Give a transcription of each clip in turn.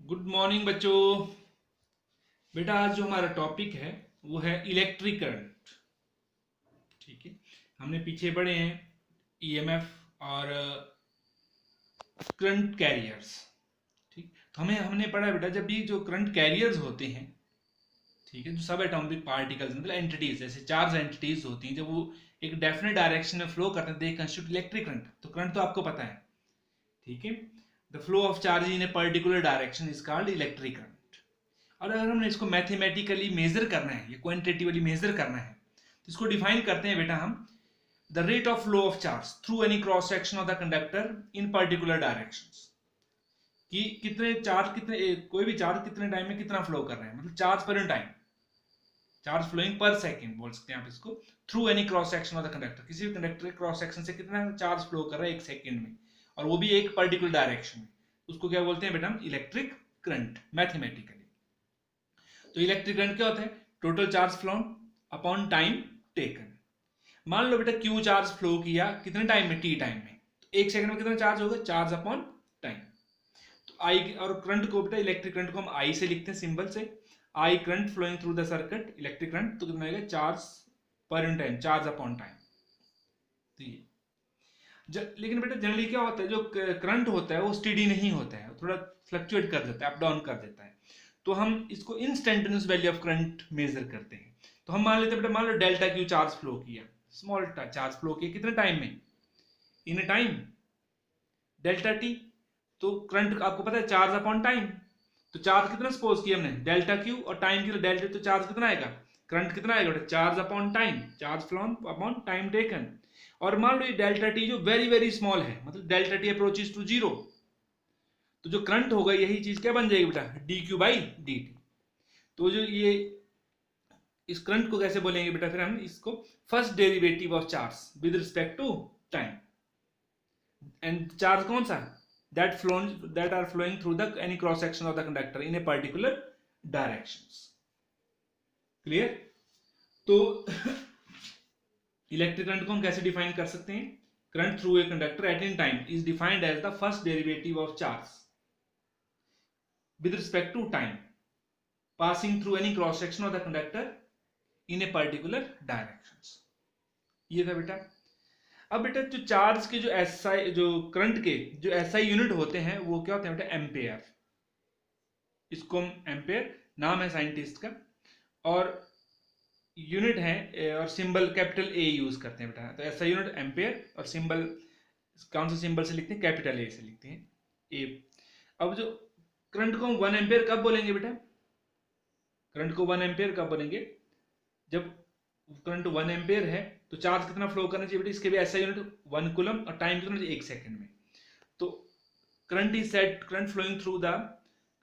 Good morning बच्चों। बेटा आज जो हमारा टॉपिक है वो है इलेक्ट्रिक करंट। ठीक है, हमने पीछे पढ़े हैं ईएमएफ और करंट कैरियर्स। ठीक, तो हमने पढ़ा है बेटा, जब भी जो करंट कैरियर्स होते हैं, ठीक है, जो सब एटॉमिक पार्टिकल्स मतलब एंटिटीज, जैसे चार्ज एंटिटीज होती हैं, जब वो एक डेफिनेट डायरेक्शन में फ्लो करते हैं दे कंस्टिट्यूट इलेक्ट्रिक करंट। तो करंट तो आपको पता है, ठीक है। The flow of charge in a particular direction is called electric current. और अगर हमने इसको मैथमेटिकली मेजर करना है या क्वांटिटेटिवली मेजर करना है तो इसको डिफाइन करते हैं बेटा हम, the rate of flow of charge through any cross section of the conductor in particular directions. कि कितने चार्ज, कितने कोई भी चार्ज कितने टाइम में कितना फ्लो कर रहे हैं, मतलब charge per time, charge flowing per second बोल सकते हैं आप इसको, through any cross section of the conductor. किसी भी कंडक्टर के क्रॉस सेक्शन से कितना चार्ज फ्लो कर रहा है एक सेकंड में, और वो भी एक पर्टिकुलर डायरेक्शन में, उसको क्या बोलते हैं बेटा हम, इलेक्ट्रिक करंट मैथमेटिकली। तो इलेक्ट्रिक करंट क्या होता है, total charge phloem upon time taken. मान लो बेटा क्यू चार्ज फ्लो किया कितने टाइम में, टी टाइम में, तो एक सेकंड में कितना चार्ज होगा, चार्ज अपॉन टाइम। तो आई, और करंट को बेटा, इलेक्ट्रिक करंट को हम आई से लिखते हैं सिंबल से, I current flowing through the circuit electric current, तो कितना आएगा, charge per time, charge upon time. तो ये लेकिन बेटा जनरली क्या होता है, जो करंट होता है वो स्टेडी नहीं होता है, थोड़ा फ्लक्चुएट कर देता है, अप डाउन कर देता है। तो हम इसको instantaneous value of current measure करते हैं। तो हम मान लेते हैं बेटा, मान लो डेल्टा क्यू चार्ज फ्लो किया, स्मॉल चार्ज फ्लो किया कितने टाइम में, इन टाइम डेल्टा टी। तो करंट आपको पता है चार्ज अपॉन टाइम, तो चार्ज कितना सपोज किया हमने, डेल्टा क्यू, और टाइम की डेल्टा, तो चार्ज कितना आएगा, करंट कितना आएगा बेटा, charge upon time, charge phloem upon time taken. और मान लो ये डेल्टा टी जो वेरी वेरी स्मॉल है, मतलब delta T approaches to zero, तो जो करंट होगा यही चीज क्या बन जाएगी बेटा, D Q by D T. तो जो ये इस करंट को कैसे बोलेंगे बेटा, फिर हम इसको first derivative of charge with respect to time. And charge कौन सा, that are flowing through the any cross section of the conductor in a particular directions. Clear. तो इलेक्ट्रिक करंट को हम कैसे डिफाइन कर सकते हैं, current through a conductor at any time is defined as the first derivative of charge with respect to time passing through any cross section of the conductor in a particular directions. ये था बेटा। अब बेटा जो charge के जो SI, जो current के जो एसआई यूनिट होते हैं वो क्या होते हैं बेटा, एम्पेयर। इसको हम एम्पेयर नाम है साइंटिस्ट का, और यूनिट है और सिंबल कैपिटल ए यूज करते हैं बेटा। तो एसआई यूनिट एम्पेयर, और सिंबल कौन से सिंबल से लिखते हैं, कैपिटल ए से लिखते हैं, ए। अब जो करंट को हम 1 एम्पेयर कब बोलेंगे बेटा, करंट को 1 एम्पेयर कब बोलेंगे, जब करंट 1 एम्पेयर है तो चार्ज कितना फ्लो करना चाहिए बेटा, इसके भी ऐसा यूनिट 1 कूलम, और टाइम कितना चाहिए 1 सेकंड में। तो current is said, current flowing through the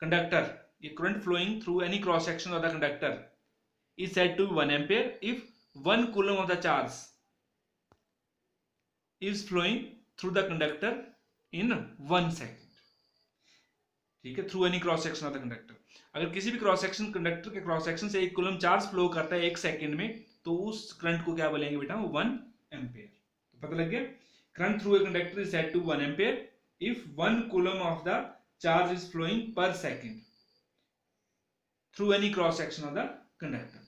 conductor, ये current flowing through any cross section of the conductor is said to 1 ampere if 1 coulomb of the charge is flowing through the conductor in 1 second. ठीक है, through any cross section of the conductor. अगर किसी भी cross section, conductor के cross section से 1 coulomb charge flow करता है 1 second में, तो उस करंट को क्या बोलेंगे बेटा, 1 एम्पेयर। तो पता लग गया, current through a conductor is said to 1 ampere if 1 coulomb of the charge is flowing per second through any cross section of the conductor.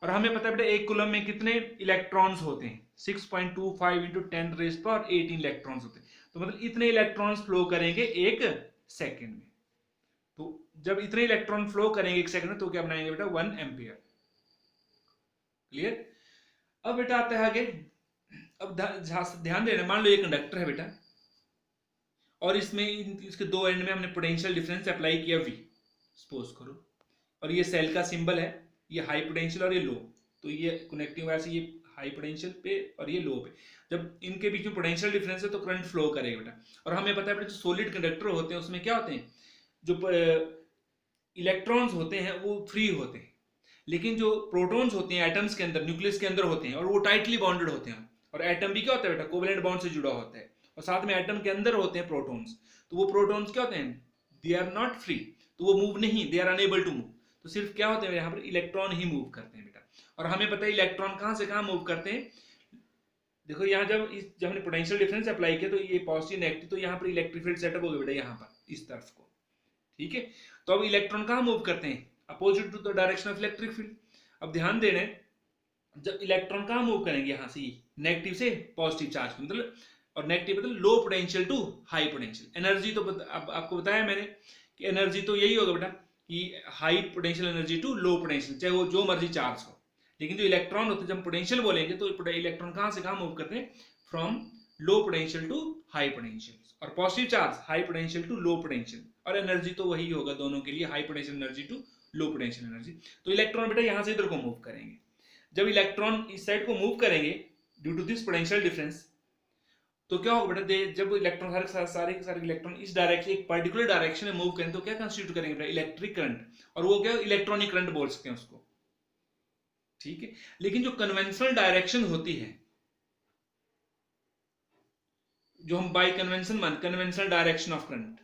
और हमें पता है बेटा 1 कूलम में कितने इलेक्ट्रॉन्स होते हैं, 6.25 इंटू 10 रेज़ पावर 18 इलेक्ट्रॉन्स होते हैं। तो मतलब इतने इलेक्ट्रॉन्स फ्लो करेंगे 1 सेकंड में। तो जब इतने इलेक्ट्रॉन फ्लो करेंगे 1 सेकंड में तो क्या बनाएंगे बेटा, 1 एम्पियर। क्लियर। अब बेटा आता है आगे, अब ध्यान देना, मान लो ये कंडक्टर है बेटा, और इसमें इसके दो एंड में हमने पोटेंशियल डिफरेंस अप्लाई किया V सपोज करो, और ये सेल का सिंबल है, ये हाई पोटेंशियल और ये लो। तो ये कनेक्टिंग वायर से ये हाई पोटेंशियल पे और ये लो पे, जब इनके बीच में पोटेंशियल डिफरेंस है तो करंट फ्लो करेगा बेटा। और हमें पता है बेटा जो सॉलिड कंडक्टर होते हैं उसमें क्या होते हैं, जो इलेक्ट्रॉन्स होते हैं वो फ्री होते हैं, लेकिन जो प्रोटॉन्स होते हैं एटम्स के अंदर, न्यूक्लियस के अंदर होते हैं, और वो टाइटली बॉन्डेड होते हैं। और एटम भी क्या होता है बेटा, कोवेलेंट बॉन्ड से जुड़ा होता है, और साथ में एटम के अंदर होते हैं प्रोटॉन्स। तो वो प्रोटॉन्स क्या होते हैं, दे आर नॉट फ्री, तो वो मूव नहीं, they are unable to move. तो सिर्फ क्या होते हैं यहाँ पर, इलेक्ट्रॉन ही मूव करते हैं बेटा। और हमें पता है इलेक्ट्रॉन कहाँ से कहाँ मूव करते हैं। देखो यहाँ जब हमने पोटेंशियल डिफरेंस अप्लाई किया तो ये पॉजिटिव नेगेटिव, तो यहाँ पर इलेक्ट्रिक फील्ड सेटअप हो गया बेटा, यहाँ पर इस तरफ को। ठीक है, तो अब इलेक्ट्रॉन कहाँ मूव करते हैं, opposite to the direction of electric field. अब ध्यान देना है, जब इलेक्ट्रॉन कहाँ मूव करेंगे, यहाँ से नेगेटिव से पॉजिटिव चार्ज मतलब, और नेगेटिव मतलब low potential to high potential. Energy तो अब आपको बताया मैंने कि एनर्जी तो यही होगा बेटा कि high potential energy to low potential, चाहे वो जो मर्जी चार्ज हो। लेकिन जो इलेक्ट्रॉन होते हैं, जब पोटेंशियल बोलेंगे तो इलेक्ट्रॉन कहाँ से कहाँ मूव करते हैं, from low potential to high potential. और positive charge high potential to low potential, और एनर्जी तो वही होगा दोनों के लिए, high potential energy to low potential energy. तो इलेक्ट्रॉन बेटा यहाँ से इधर को मूव करेंगे। जब इलेक्ट्रॉन इस साइड को मूव करेंगे due to this potential difference, तो क्या होगा बेटा, जब इलेक्ट्रॉन सारे के सारे इलेक्ट्रॉन इस डायरेक्शन, एक पर्टिकुलर डायरेक्शन में मूव करें तो क्या कंस्टिट्यूट करेंगे बेटा, इलेक्ट्रिक करंट। और वो क्या इलेक्ट्रॉनिक करंट बोल सकते हैं उसको, ठीक है। लेकिन जो कन्वेंशनल डायरेक्शन होती है, जो हम बाय कन्वेंशन मान, कन्वेंशनल डायरेक्शन ऑफ करंट,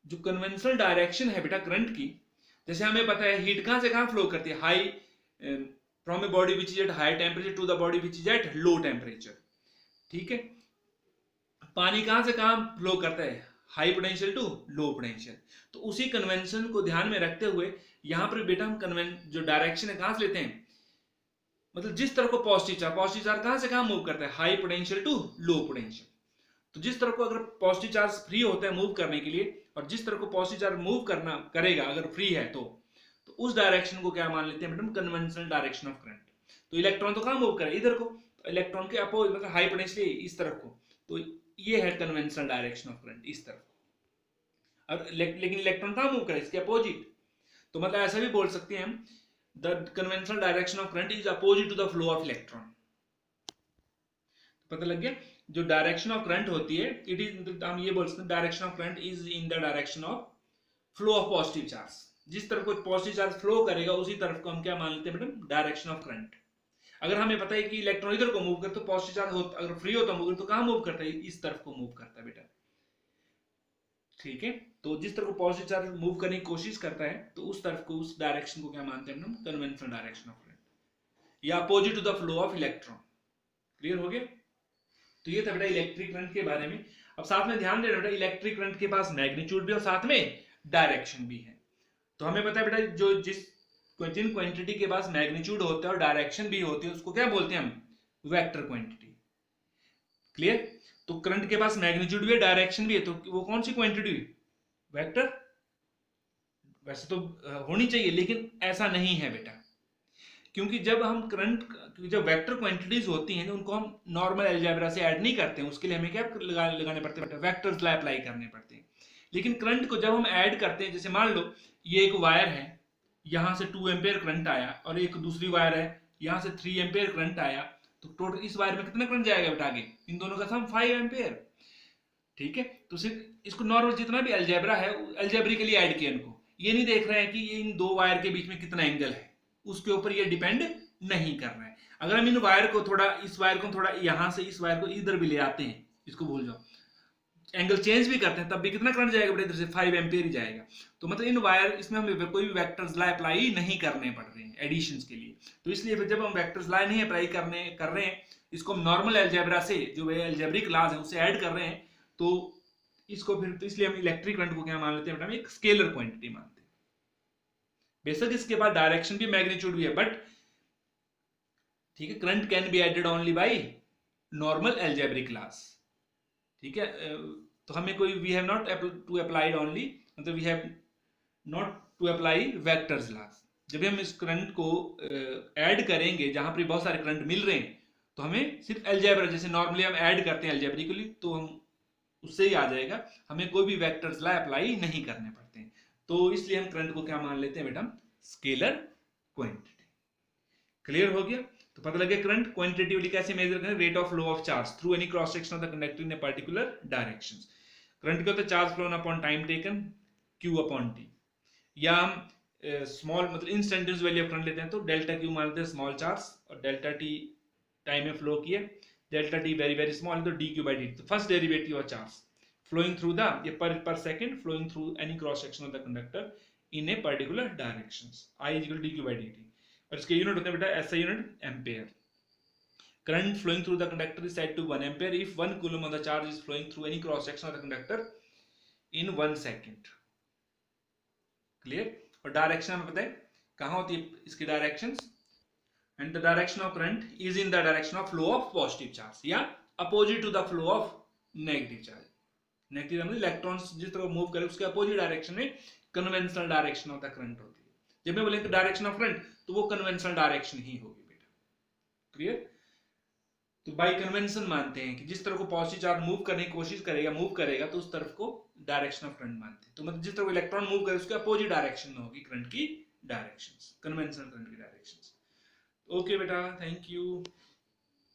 जो कन्वेंशनल डायरेक्शन है बेटा करंट की, जैसे हमें पता है हीट कहां से कहां फ्लो करती है, high from a body which is at high temperature to the body which is at low temperature, ठीक है। पानी कहां से कहां फ्लो करता है, high potential to low potential. तो उसी कन्वेंशन को ध्यान में रखते हुए यहां पर बेटा हम जो डायरेक्शन है कहां से लेते हैं, मतलब जिस तरह को पॉजिटिव चार्ज कहां से कहां मूव करता है, high potential to low potential. तो जिस तरह को अगर पॉजिटिव चार्ज फ्री होता है मूव करने के लिए, और जिस तरह को पॉजिटिव चार्ज मूव करना करेगा अगर फ्री है तो उस डायरेक्शन को क्या मान लेते हैं madam, conventional direction of current. तो इलेक्ट्रॉन तो कहां मूव करे, इधर को, तो इलेक्ट्रॉन के अपोजिट मतलब हाई पोटेंशियल इस तरफ को, तो ये है कन्वेंशनल डायरेक्शन ऑफ करंट, इस तरफ। और लेकिन इलेक्ट्रॉन कहां मूव करे, इसके अपोजिट। तो मतलब ऐसा भी बोल सकते हैं हम, the conventional direction of current is opposite to the flow of electron. पता लग गया, जो डायरेक्शन ऑफ करंट होती है, इट इज, हम ये बोल सकते हैं direction of current is in the direction of flow of positive charge. जिस तरफ को पॉजिटिव चार्ज फ्लो करेगा उसी तरफ को हम क्या मान लेते हैं मैडम, डायरेक्शन ऑफ करंट। अगर हमें पता है कि इलेक्ट्रॉन इधर को मूव करता है, तो पॉजिटिव चार्ज अगर फ्री होता मूव तो कहां मूव करता है, इस तरफ को मूव करता है बेटा, ठीक है। तो जिस तरफ को पॉजिटिव चार्ज मूव करने की कोशिश करता है तो उस तरफ को, उस डायरेक्शन को क्या मानते हैं हम, कन्वेंशनल डायरेक्शन ऑफ करंट या opposite to the flow of electron. Clear हो गया। तो ये था बेटा इलेक्ट्रिक करंट के बारे में। अब साथ में ध्यान देना बेटा, इलेक्ट्रिक करंट के पास मैग्नीट्यूड भी और साथ में डायरेक्शन भी है। तो हमें पता है बेटा, जिन क्वांटिटी के पास मैग्नीट्यूड होता है और डायरेक्शन भी होती है उसको क्या बोलते हैं हम, वेक्टर क्वांटिटी। क्लियर। तो करंट के पास मैग्नीट्यूड भी है, डायरेक्शन भी है, तो वो कौन सी क्वांटिटी, वेक्टर। वैसे तो होनी चाहिए लेकिन ऐसा नहीं है बेटा, क्योंकि जब हम करंट, जब वेक्टर क्वांटिटीज होती हैं उनको हम नॉर्मल अलजेब्रा से ऐड नहीं करते हैं, उसके लिए हमें क्या लगाने पड़ते हैं, वेक्टर्स अप्लाई करने पड़ते हैं। लेकिन करंट को जब हम ऐड करते हैं, जैसे मान लो ये एक वायर है, यहां से 2 एम्पियर करंट आया, और एक दूसरी वायर है यहां से 3 एम्पियर करंट आया, तो टोटल इस वायर में कितना करंट जाएगा बेटा आगे, इन दोनों का सम 5 एम्पियर, ठीक है। तो सिर्फ इसको नॉर्मल जितना भी अलजेब्रा है अलजेब्रिकली ऐड किया, इनको ये नहीं देख रहे हैं कि ये इन दो वायर के बीच में कितना एंगल है, उसके ऊपर ये डिपेंड नहीं कर रहा है। अगर हम इन वायर को थोड़ा, इस वायर को थोड़ा यहां से इस वायर को इधर भी ले आते हैं, इसको भूल जाओ, एंगल चेंज भी करते हैं, तब भी कितना करंट जाएगा बेटा, इधर से 5 एम्पियर ही जाएगा। तो मतलब इन वायर, इसमें हमें कोई भी वेक्टर्स ला अप्लाई नहीं करने पड़ रहे हैं एडिशंस के लिए। तो इसलिए फिर जब हम वेक्टर्स ला नहीं अप्लाई कर रहे हैं, इसको हम नॉर्मल अलजेब्रा से, जो अलजेब्रिक लॉज है उससे ऐड कर रहे हैं, तो इसको फिर, तो इसलिए हम इलेक्ट्रिक करंट को क्या मान लेते हैं बेटा, हम एक स्केलर क्वांटिटी मानते हैं। बेशक इसके बाद डायरेक्शन भी मैग्नीट्यूड भी है, बट ठीक है, current can be added only by normal algebraic laws, ठीक है। तो हमें कोई, we have not to applied only, मतलब we have not to apply vectors laws. जब हम इस करंट को ऐड करेंगे जहां पर बहुत सारे करंट मिल रहे हैं, तो हमें सिर्फ अलजेब्रा, जैसे नॉर्मली हम ऐड करते हैं अलजेब्रिकली, तो हम उससे ही आ जाएगा, हमें कोई भी वेक्टर्स ला अप्लाई नहीं करने पड़ते हैं। तो इसलिए हम करंट को क्या मान लेते हैं बेटा, स्केलर क्वांटिटी। क्लियर हो गया। तो पता लगे करंट क्वांटिटेटिवली कैसे मेजर करें, rate of flow of charge through any cross section of the conductor in a particular directions. Current क्या होता है, charge phloem upon time taken, Q upon T। या हम स्मॉल मतलब इंस्टेंटेनियस वैल्यू ऑफ करंट लेते हैं, तो डेल्टा Q मान लेते हैं स्मॉल चार्ज, और डेल्टा T टाइम में फ्लो किया, delta T very very small, तो dQ/dt, तो first derivative of charge flowing through the, ये per second flowing through any cross section of the conductor in a particular directions, I is equal to dQ/dt। और इसके unit होते हैं बेटा, ऐसा unit ampere. Current flowing through the conductor is said to 1 ampere if 1 coulomb of the charge is flowing through any cross section of the conductor in 1 second. Clear? और direction हमें पता है कहाँ होती है इसकी direction, and the direction of current is in the direction of flow of positive charge या opposite to the flow of negative charge. Negative मतलब इलेक्ट्रॉन्स जिस तरह मूव करे उसके अपोजिट डायरेक्शन में conventional direction of the current होती है। जब मैं बोलेंगे डायरेक्शन ऑफ करंट तो वो कन्वेंशनल डायरेक्शन ही होगी बेटा। क्लियर? तो बाय कन्वेंशन मानते हैं कि जिस तरह को पॉजिटिव चार्ज मूव करने की कोशिश करेगा, मूव करेगा, तो उस तरफ को डायरेक्शन ऑफ करंट मानते हैं। तो मतलब जिस तरह इलेक्ट्रॉन मूव करे उसके अपोजिट डायरेक्शन में होगी करंट की डायरेक्शन, कन्वेंशनल करंट की डायरेक्शन। ओके बेटा, थैंक यू।